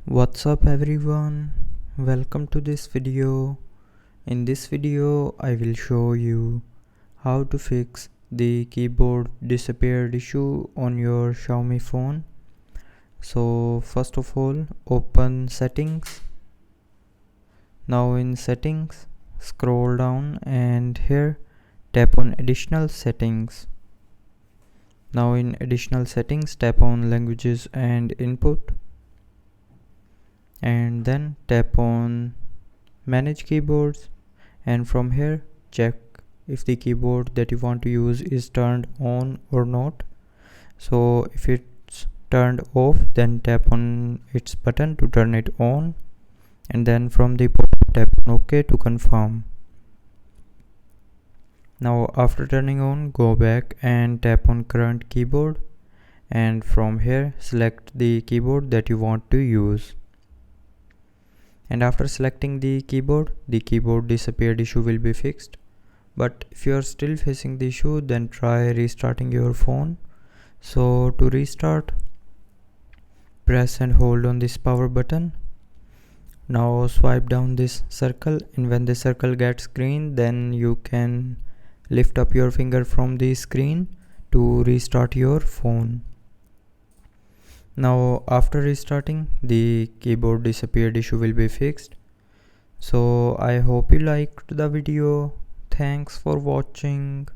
What's up everyone, welcome to this video. In this video I will show you how to fix the keyboard disappeared issue on your Xiaomi phone. So first of all, open settings. Now in settings, scroll down and here tap on additional settings. Now in additional settings, tap on languages and input, and then tap on manage keyboards, and from here check if the keyboard that you want to use is turned on or not. So if it's turned off, then tap on its button to turn it on, and then from the pop tap on OK to confirm. Now after turning on, go back and tap on current keyboard, and from here select the keyboard that you want to use. And after selecting the keyboard disappeared issue will be fixed. But if you are still facing the issue, then try restarting your phone. So to restart, press and hold on this power button. Now swipe down this circle, and when the circle gets green, then you can lift up your finger from the screen to restart your phone. Now after restarting, the keyboard disappeared issue will be fixed. So I hope you liked the video. Thanks for watching.